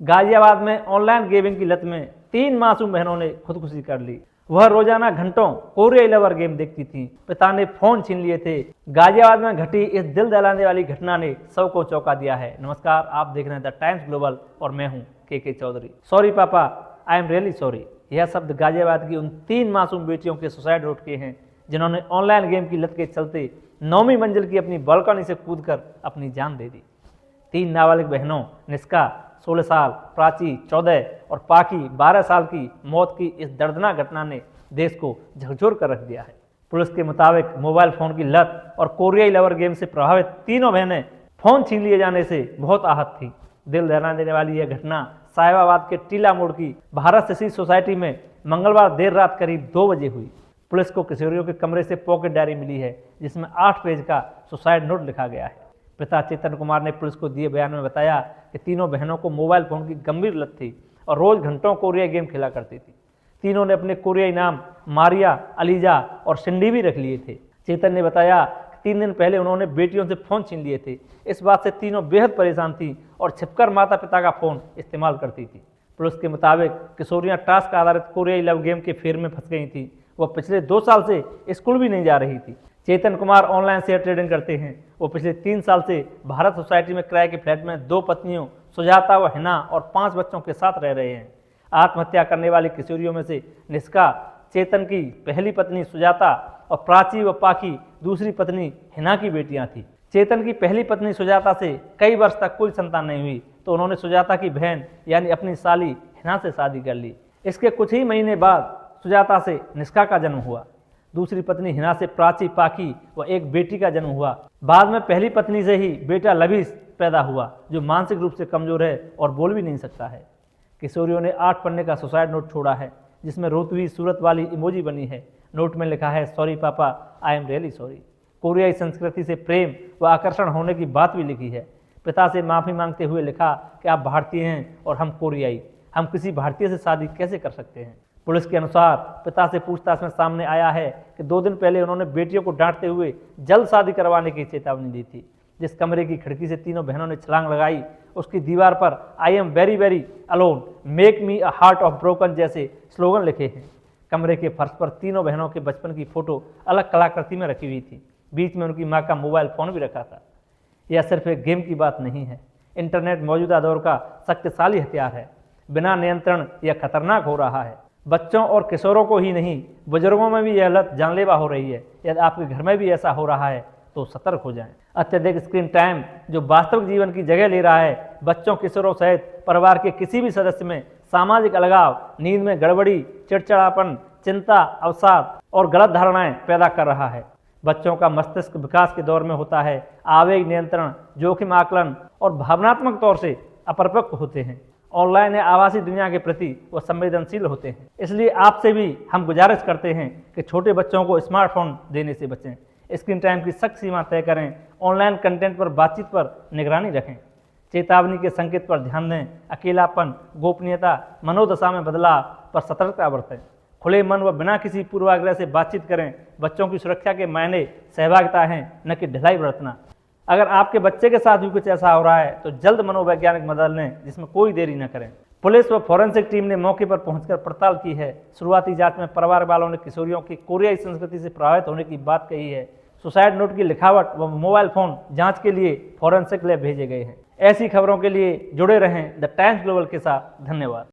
गाजियाबाद में online gaming की लत में 3 मासूम बहनों ने खुदकुशी कर ली। वह रोजाना घंटों कोरिया लवर गेम देखती थीं। पिता ने फोन छीन लिए थे। गाजियाबाद में घटी इस दिल दहलाने वाली घटना ने सबको चौंका दिया है। नमस्कार, आप देख रहे हैं द टाइम्स ग्लोबल और मैं हूं के चौधरी। सॉरी पापा, आई एम रियली सॉरी। यह शब्द गाजियाबाद की उन 3 मासूम बेटियों के सुसाइड नोट के हैं जिन्होंने ऑनलाइन गेम की लत के चलते 9वीं मंजिल की अपनी बालकनी से कूदकर अपनी जान दे दी। 3 नाबालिग बहनों निष्का 16 साल, प्राची 14 और पाकी 12 साल की मौत की इस दर्दनाक घटना ने देश को झकझोर कर रख दिया है। पुलिस के मुताबिक मोबाइल फोन की लत और कोरियाई लवर गेम से प्रभावित तीनों बहनें फोन छीन लिए जाने से बहुत आहत थी। दिल दहला देने वाली यह घटना साहिबाबाद के टीला मोड़ की भारत सिसी सोसाइटी में मंगलवार देर रात करीब 2 बजे हुई। पुलिस को किशोरियों के कमरे से पॉकेट डायरी मिली है जिसमें 8 पेज का सुसाइड नोट लिखा गया है। पिता चेतन कुमार ने पुलिस को दिए बयान में बताया कि तीनों बहनों को मोबाइल फोन की गंभीर लत थी और रोज घंटों कोरिया गेम खेला करती थी। तीनों ने अपने कोरियाई नाम मारिया, अलीजा और सिंडी भी रख लिए थे। चेतन ने बताया कि 3 दिन पहले उन्होंने बेटियों से फोन छीन लिए थे। इस बात से तीनों बेहद परेशान थी और छिपकर माता पिता का फोन इस्तेमाल करती थी। पुलिस के मुताबिक किशोरियां टास्क आधारित कोरियाई लव गेम के फेर में फंस गई थी। वह पिछले 2 साल से स्कूल भी नहीं जा रही थी। चेतन कुमार ऑनलाइन शेयर ट्रेडिंग करते हैं। वो पिछले 3 साल से भारत सोसाइटी में किराए के फ्लैट में 2 पत्नियों सुजाता व हिना और 5 बच्चों के साथ रह रहे हैं। आत्महत्या करने वाली किशोरियों में से निष्का चेतन की पहली पत्नी सुजाता और प्राची व पाकी दूसरी पत्नी हिना की बेटियां थी। चेतन की पहली पत्नी सुजाता से कई वर्ष तक कोई संतान नहीं हुई तो उन्होंने सुजाता की बहन यानी अपनी साली हिना से शादी कर ली। इसके कुछ ही महीने बाद सुजाता से निष्का का जन्म हुआ। दूसरी पत्नी हिना से प्राची, पाकी व एक बेटी का जन्म हुआ। बाद में पहली पत्नी से ही बेटा लबीस पैदा हुआ जो मानसिक रूप से कमजोर है और बोल भी नहीं सकता है। किशोरियों ने 8 पन्ने का सुसाइड नोट छोड़ा है जिसमें रोती हुई सूरत वाली इमोजी बनी है। नोट में लिखा है, सॉरी पापा, आई एम रियली सॉरी। कोरियाई संस्कृति से प्रेम व आकर्षण होने की बात भी लिखी है। पिता से माफ़ी मांगते हुए लिखा कि आप भारतीय हैं और हम कोरियाई, हम किसी भारतीय से शादी कैसे कर सकते हैं। पुलिस के अनुसार पिता से पूछताछ में सामने आया है कि 2 दिन पहले उन्होंने बेटियों को डांटते हुए जल्द शादी करवाने की चेतावनी दी थी। जिस कमरे की खिड़की से तीनों बहनों ने छलांग लगाई उसकी दीवार पर I am very very alone, make me a heart of broken जैसे स्लोगन लिखे हैं। कमरे के फर्श पर तीनों बहनों के बचपन की फोटो अलग कलाकृति में रखी हुई थी। बीच में उनकी माँ का मोबाइल फोन भी रखा था। यह सिर्फ एक गेम की बात नहीं है। इंटरनेट मौजूदा दौर का शक्तिशाली हथियार है। बिना नियंत्रण यह खतरनाक हो रहा है। बच्चों और किशोरों को ही नहीं, बुजुर्गों में भी यह लत जानलेवा हो रही है। यदि आपके घर में भी ऐसा हो रहा है तो सतर्क हो जाएं। अत्यधिक स्क्रीन टाइम जो वास्तविक जीवन की जगह ले रहा है, बच्चों, किशोरों सहित परिवार के किसी भी सदस्य में सामाजिक अलगाव, नींद में गड़बड़ी, चिड़चिड़ापन, चिंता, अवसाद और गलत धारणाएं पैदा कर रहा है। बच्चों का मस्तिष्क विकास के दौर में होता है। आवेग नियंत्रण, जोखिम आकलन और भावनात्मक तौर से अपरिपक्व होते हैं। ऑनलाइन या आभासी दुनिया के प्रति वो संवेदनशील होते हैं। इसलिए आपसे भी हम गुजारिश करते हैं कि छोटे बच्चों को स्मार्टफोन देने से बचें। स्क्रीन टाइम की सख्त सीमा तय करें। ऑनलाइन कंटेंट पर बातचीत पर निगरानी रखें। चेतावनी के संकेत पर ध्यान दें। अकेलापन, गोपनीयता, मनोदशा में बदलाव पर सतर्कता बरतें। खुले मन व बिना किसी पूर्वाग्रह से बातचीत करें। बच्चों की सुरक्षा के मायने सहभागिता हैं, न कि ढिलाई बरतना। अगर आपके बच्चे के साथ भी कुछ ऐसा हो रहा है तो जल्द मनोवैज्ञानिक मदद लें, जिसमें कोई देरी न करें। पुलिस व फॉरेंसिक टीम ने मौके पर पहुंचकर पड़ताल की है। शुरुआती जांच में परिवार वालों ने किशोरियों की कोरियाई संस्कृति से प्रभावित होने की बात कही है। सुसाइड नोट की लिखावट व मोबाइल फोन जांच के लिए फॉरेंसिक लैब भेजे गए हैं। ऐसी खबरों के लिए जुड़े रहें द टाइम्स ग्लोबल के साथ। धन्यवाद।